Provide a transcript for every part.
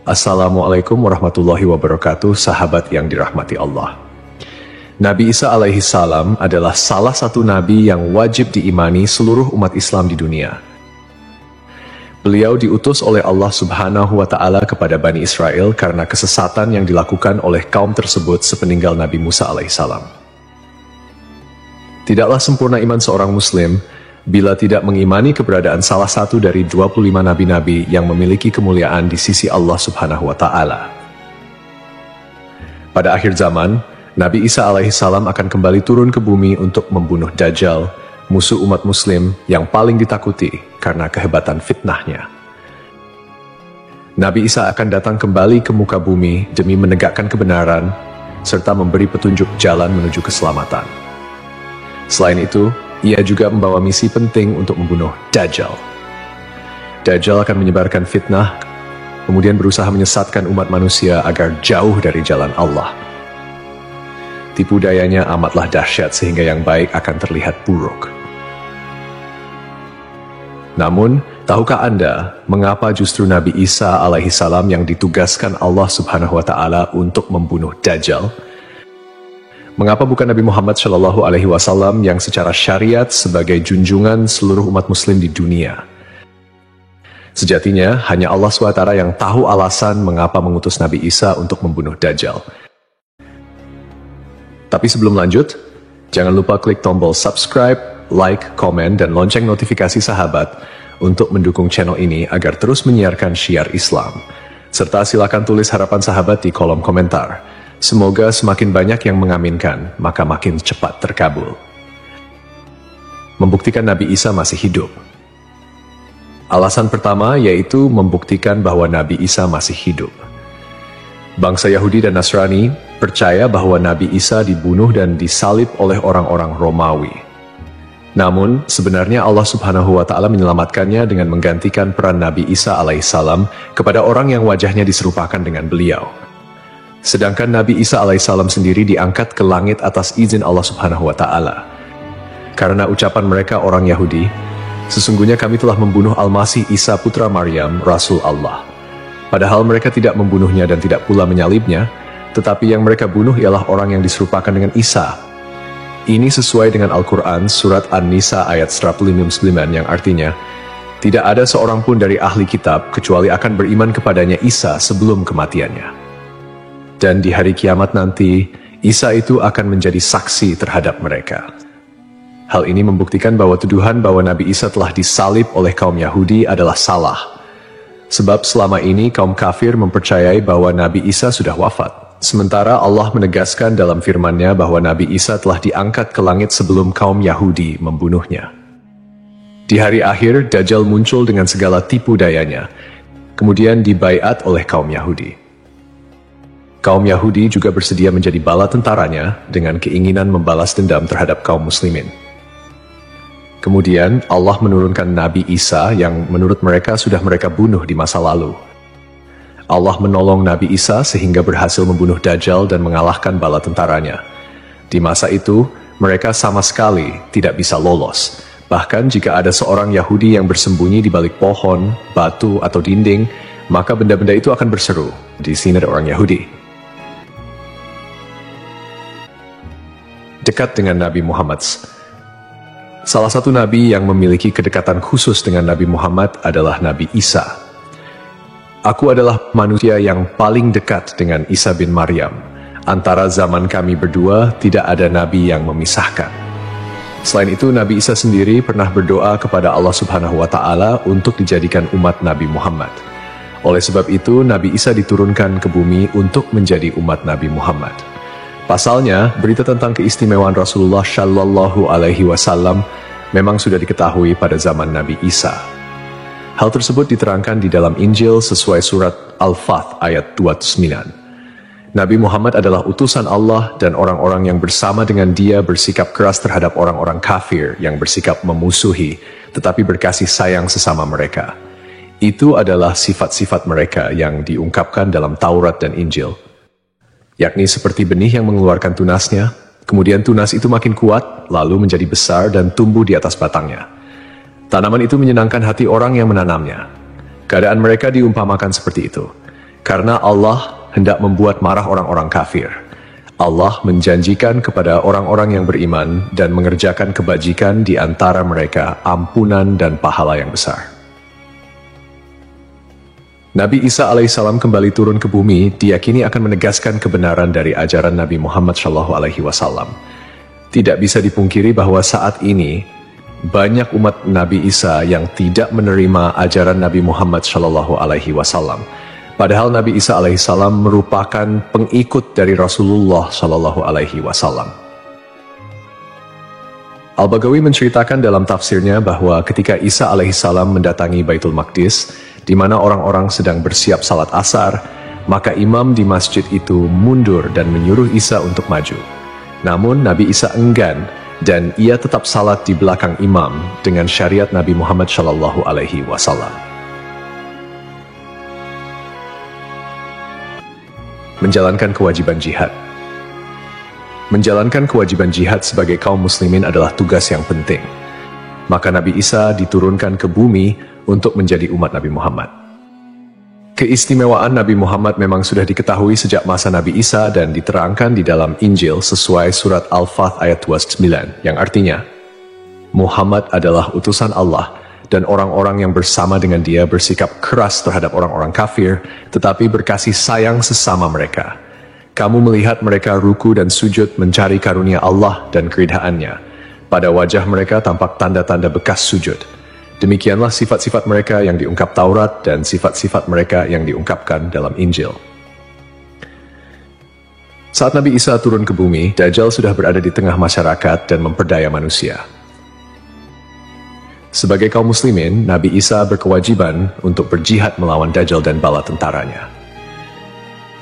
Assalamualaikum warahmatullahi wabarakatuh, sahabat yang dirahmati Allah. Nabi Isa alaihi salam adalah salah satu nabi yang wajib diimani seluruh umat Islam di dunia. Beliau diutus oleh Allah Subhanahu wa Ta'ala kepada Bani Israel karena kesesatan yang dilakukan oleh kaum tersebut sepeninggal Nabi Musa alaihi salam. Tidaklah sempurna iman seorang Muslim bila tidak mengimani keberadaan salah satu dari 25 nabi-nabi yang memiliki kemuliaan di sisi Allah Subhanahu wa Ta'ala. Pada akhir zaman, Nabi Isa alaihi salam akan kembali turun ke bumi untuk membunuh Dajjal, musuh umat Muslim yang paling ditakuti karena kehebatan fitnahnya. Nabi Isa akan datang kembali ke muka bumi demi menegakkan kebenaran serta memberi petunjuk jalan menuju keselamatan. Selain itu, ia juga membawa misi penting untuk membunuh Dajjal. Dajjal akan menyebarkan fitnah, kemudian berusaha menyesatkan umat manusia agar jauh dari jalan Allah. Tipu dayanya amatlah dahsyat sehingga yang baik akan terlihat buruk. Namun, tahukah Anda mengapa justru Nabi Isa alaihi salam yang ditugaskan Allah Subhanahu wa Ta'ala untuk membunuh Dajjal? Mengapa bukan Nabi Muhammad Shallallahu Alaihi Wasallam yang secara syariat sebagai junjungan seluruh umat Muslim di dunia? Sejatinya, hanya Allah SWT yang tahu alasan mengapa mengutus Nabi Isa untuk membunuh Dajjal. Tapi sebelum lanjut, jangan lupa klik tombol subscribe, like, komen, dan lonceng notifikasi sahabat untuk mendukung channel ini agar terus menyiarkan syiar Islam. Serta silakan tulis harapan sahabat di kolom komentar. Semoga semakin banyak yang mengaminkan, maka makin cepat terkabul. Membuktikan Nabi Isa masih hidup. Alasan pertama yaitu membuktikan bahwa Nabi Isa masih hidup. Bangsa Yahudi dan Nasrani percaya bahwa Nabi Isa dibunuh dan disalib oleh orang-orang Romawi. Namun, sebenarnya Allah Subhanahu wa Ta'ala menyelamatkannya dengan menggantikan peran Nabi Isa alaihissalam kepada orang yang wajahnya diserupakan dengan beliau. Sedangkan Nabi Isa alaihissalam sendiri diangkat ke langit atas izin Allah Subhanahu wa Ta'ala. Karena ucapan mereka orang Yahudi, sesungguhnya kami telah membunuh Al-Masih Isa putra Maryam, Rasul Allah. Padahal mereka tidak membunuhnya dan tidak pula menyalibnya, tetapi yang mereka bunuh ialah orang yang diserupakan dengan Isa. Ini sesuai dengan Al-Quran surat An-Nisa ayat 159 yang artinya, tidak ada seorang pun dari ahli kitab kecuali akan beriman kepadanya Isa sebelum kematiannya. Dan di hari kiamat nanti, Isa itu akan menjadi saksi terhadap mereka. Hal ini membuktikan bahwa tuduhan bahwa Nabi Isa telah disalib oleh kaum Yahudi adalah salah. Sebab selama ini kaum kafir mempercayai bahwa Nabi Isa sudah wafat. Sementara Allah menegaskan dalam firman-Nya bahwa Nabi Isa telah diangkat ke langit sebelum kaum Yahudi membunuhnya. Di hari akhir, Dajjal muncul dengan segala tipu dayanya, kemudian dibaiat oleh kaum Yahudi. Kaum Yahudi juga bersedia menjadi bala tentaranya dengan keinginan membalas dendam terhadap kaum muslimin. Kemudian Allah menurunkan Nabi Isa yang menurut mereka sudah mereka bunuh di masa lalu. Allah menolong Nabi Isa sehingga berhasil membunuh Dajjal dan mengalahkan bala tentaranya. Di masa itu, mereka sama sekali tidak bisa lolos. Bahkan jika ada seorang Yahudi yang bersembunyi di balik pohon, batu, atau dinding, maka benda-benda itu akan berseru, "Di sini ada orang Yahudi." Dekat dengan Nabi Muhammad. Salah satu nabi yang memiliki kedekatan khusus dengan Nabi Muhammad adalah Nabi Isa. Aku adalah manusia yang paling dekat dengan Isa bin Maryam. Antara zaman kami berdua tidak ada nabi yang memisahkan. Selain itu, Nabi Isa sendiri pernah berdoa kepada Allah Subhanahu wa Ta'ala untuk dijadikan umat Nabi Muhammad. Oleh sebab itu, Nabi Isa diturunkan ke bumi untuk menjadi umat Nabi Muhammad. Pasalnya, berita tentang keistimewaan Rasulullah Shallallahu Alaihi Wasallam memang sudah diketahui pada zaman Nabi Isa. Hal tersebut diterangkan di dalam Injil sesuai surat Al-Fath ayat 29. Nabi Muhammad adalah utusan Allah dan orang-orang yang bersama dengan dia bersikap keras terhadap orang-orang kafir yang bersikap memusuhi, tetapi berkasih sayang sesama mereka. Itu adalah sifat-sifat mereka yang diungkapkan dalam Taurat dan Injil. Yakni seperti benih yang mengeluarkan tunasnya, kemudian tunas itu makin kuat, lalu menjadi besar dan tumbuh di atas batangnya. Tanaman itu menyenangkan hati orang yang menanamnya. Keadaan mereka diumpamakan seperti itu. Karena Allah hendak membuat marah orang-orang kafir. Allah menjanjikan kepada orang-orang yang beriman dan mengerjakan kebajikan di antara mereka ampunan dan pahala yang besar. Nabi Isa alaihissalam kembali turun ke bumi diyakini akan menegaskan kebenaran dari ajaran Nabi Muhammad SAW. Tidak bisa dipungkiri bahwa saat ini banyak umat Nabi Isa yang tidak menerima ajaran Nabi Muhammad SAW. Padahal Nabi Isa alaihissalam merupakan pengikut dari Rasulullah SAW. Al-Baghawi menceritakan dalam tafsirnya bahwa ketika Isa alaihissalam mendatangi Baitul Maqdis, di mana orang-orang sedang bersiap salat asar, maka imam di masjid itu mundur dan menyuruh Isa untuk maju. Namun Nabi Isa enggan dan ia tetap salat di belakang imam dengan syariat Nabi Muhammad SAW. Menjalankan kewajiban jihad. Menjalankan kewajiban jihad sebagai kaum muslimin adalah tugas yang penting. Maka Nabi Isa diturunkan ke bumi untuk menjadi umat Nabi Muhammad. Keistimewaan Nabi Muhammad memang sudah diketahui sejak masa Nabi Isa dan diterangkan di dalam Injil sesuai surat Al-Fath ayat 29, yang artinya, Muhammad adalah utusan Allah dan orang-orang yang bersama dengan dia bersikap keras terhadap orang-orang kafir, tetapi berkasih sayang sesama mereka. Kamu melihat mereka ruku dan sujud mencari karunia Allah dan keridhaannya. Pada wajah mereka tampak tanda-tanda bekas sujud. Demikianlah sifat-sifat mereka yang diungkap Taurat dan sifat-sifat mereka yang diungkapkan dalam Injil. Saat Nabi Isa turun ke bumi, Dajjal sudah berada di tengah masyarakat dan memperdaya manusia. Sebagai kaum muslimin, Nabi Isa berkewajiban untuk berjihad melawan Dajjal dan bala tentaranya.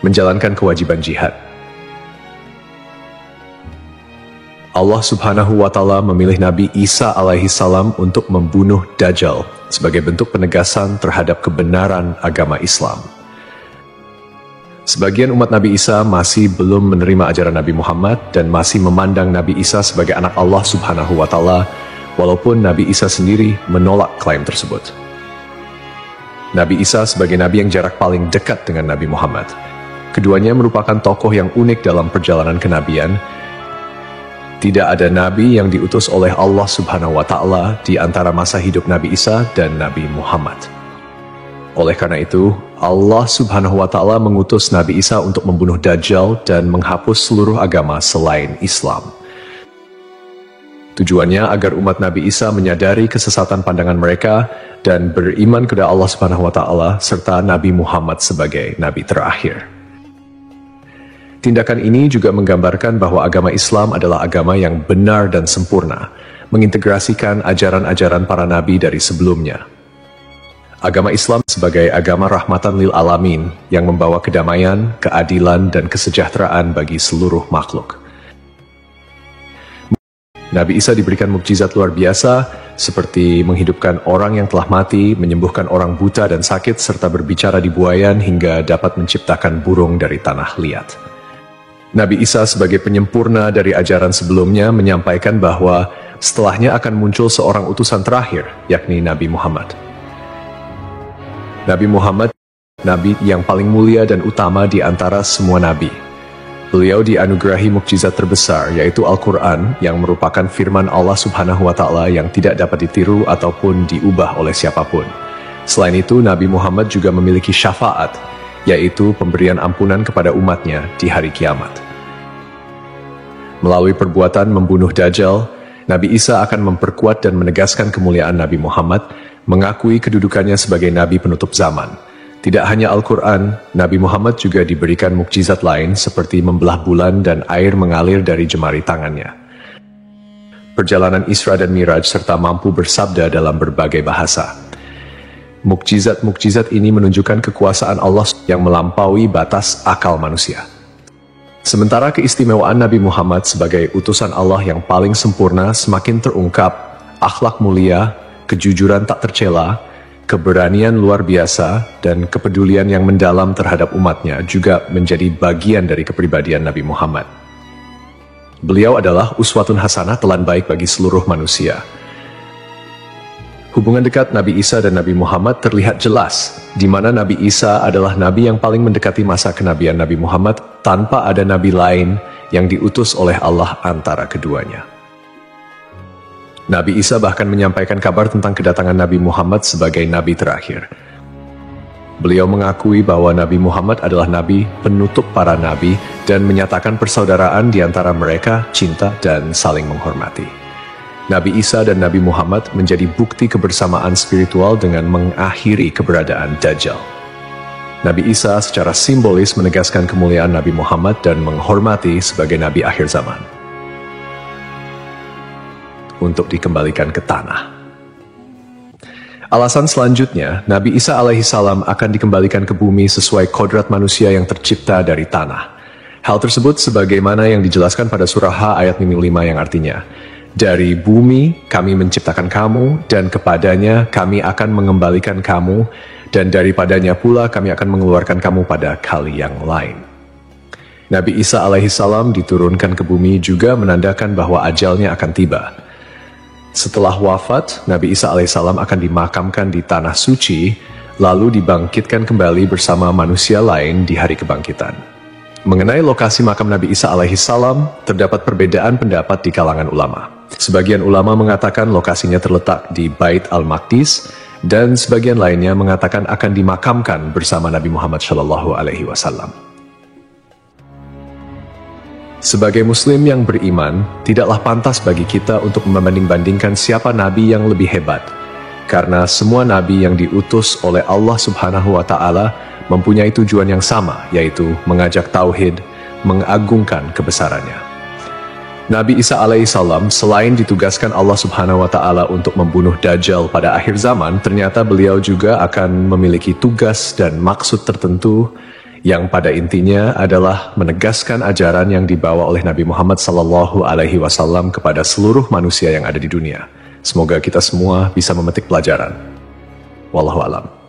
Menjalankan kewajiban jihad. Allah Subhanahu wa Ta'ala memilih Nabi Isa alaihissalam untuk membunuh Dajjal sebagai bentuk penegasan terhadap kebenaran agama Islam. Sebagian umat Nabi Isa masih belum menerima ajaran Nabi Muhammad dan masih memandang Nabi Isa sebagai anak Allah Subhanahu wa Ta'ala, walaupun Nabi Isa sendiri menolak klaim tersebut. Nabi Isa sebagai nabi yang jarak paling dekat dengan Nabi Muhammad. Keduanya merupakan tokoh yang unik dalam perjalanan kenabian. Tidak ada nabi yang diutus oleh Allah Subhanahu wa Ta'ala di antara masa hidup Nabi Isa dan Nabi Muhammad. Oleh karena itu, Allah Subhanahu wa Ta'ala mengutus Nabi Isa untuk membunuh Dajjal dan menghapus seluruh agama selain Islam. Tujuannya agar umat Nabi Isa menyadari kesesatan pandangan mereka dan beriman kepada Allah Subhanahu wa Ta'ala serta Nabi Muhammad sebagai nabi terakhir. Tindakan ini juga menggambarkan bahwa agama Islam adalah agama yang benar dan sempurna, mengintegrasikan ajaran-ajaran para nabi dari sebelumnya. Agama Islam sebagai agama rahmatan lil alamin yang membawa kedamaian, keadilan, dan kesejahteraan bagi seluruh makhluk. Nabi Isa diberikan mukjizat luar biasa seperti menghidupkan orang yang telah mati, menyembuhkan orang buta dan sakit, serta berbicara di buayan hingga dapat menciptakan burung dari tanah liat. Nabi Isa sebagai penyempurna dari ajaran sebelumnya menyampaikan bahwa setelahnya akan muncul seorang utusan terakhir, yakni Nabi Muhammad. Nabi Muhammad, nabi yang paling mulia dan utama di antara semua nabi. Beliau dianugerahi mukjizat terbesar, yaitu Al-Quran, yang merupakan firman Allah Subhanahu wa Ta'ala yang tidak dapat ditiru ataupun diubah oleh siapapun. Selain itu, Nabi Muhammad juga memiliki syafaat, yaitu pemberian ampunan kepada umatnya di hari kiamat. Melalui perbuatan membunuh Dajjal, Nabi Isa akan memperkuat dan menegaskan kemuliaan Nabi Muhammad, mengakui kedudukannya sebagai nabi penutup zaman. Tidak hanya Al-Quran, Nabi Muhammad juga diberikan mukjizat lain seperti membelah bulan dan air mengalir dari jemari tangannya. Perjalanan Isra dan Miraj serta mampu bersabda dalam berbagai bahasa. Mukjizat-mukjizat ini menunjukkan kekuasaan Allah yang melampaui batas akal manusia. Sementara keistimewaan Nabi Muhammad sebagai utusan Allah yang paling sempurna semakin terungkap, akhlak mulia, kejujuran tak tercela, keberanian luar biasa, dan kepedulian yang mendalam terhadap umatnya juga menjadi bagian dari kepribadian Nabi Muhammad. Beliau adalah uswatun hasanah, telan baik bagi seluruh manusia. Hubungan dekat Nabi Isa dan Nabi Muhammad terlihat jelas, di mana Nabi Isa adalah nabi yang paling mendekati masa kenabian Nabi Muhammad tanpa ada nabi lain yang diutus oleh Allah antara keduanya. Nabi Isa bahkan menyampaikan kabar tentang kedatangan Nabi Muhammad sebagai nabi terakhir. Beliau mengakui bahwa Nabi Muhammad adalah nabi penutup para nabi dan menyatakan persaudaraan di antara mereka, cinta dan saling menghormati. Nabi Isa dan Nabi Muhammad menjadi bukti kebersamaan spiritual dengan mengakhiri keberadaan Dajjal. Nabi Isa secara simbolis menegaskan kemuliaan Nabi Muhammad dan menghormati sebagai nabi akhir zaman. Untuk dikembalikan ke tanah. Alasan selanjutnya, Nabi Isa alaihissalam akan dikembalikan ke bumi sesuai kodrat manusia yang tercipta dari tanah. Hal tersebut sebagaimana yang dijelaskan pada surah H ayat 5 yang artinya, dari bumi kami menciptakan kamu, dan kepadanya kami akan mengembalikan kamu, dan daripadanya pula kami akan mengeluarkan kamu pada kali yang lain. Nabi Isa alaihissalam diturunkan ke bumi juga menandakan bahwa ajalnya akan tiba. Setelah wafat, Nabi Isa alaihissalam akan dimakamkan di tanah suci, lalu dibangkitkan kembali bersama manusia lain di hari kebangkitan. Mengenai lokasi makam Nabi Isa alaihissalam, terdapat perbedaan pendapat di kalangan ulama. Sebagian ulama mengatakan lokasinya terletak di Bait al-Maqdis, dan sebagian lainnya mengatakan akan dimakamkan bersama Nabi Muhammad SAW. Sebagai muslim yang beriman, tidaklah pantas bagi kita untuk membanding-bandingkan siapa nabi yang lebih hebat, karena semua nabi yang diutus oleh Allah Subhanahu wa Ta'ala mempunyai tujuan yang sama, yaitu mengajak tauhid, mengagungkan kebesarannya. Nabi Isa alaihissalam selain ditugaskan Allah Subhanahu wa Ta'ala untuk membunuh Dajjal pada akhir zaman, ternyata beliau juga akan memiliki tugas dan maksud tertentu yang pada intinya adalah menegaskan ajaran yang dibawa oleh Nabi Muhammad SAW kepada seluruh manusia yang ada di dunia. Semoga kita semua bisa memetik pelajaran. Wallahu a'lam.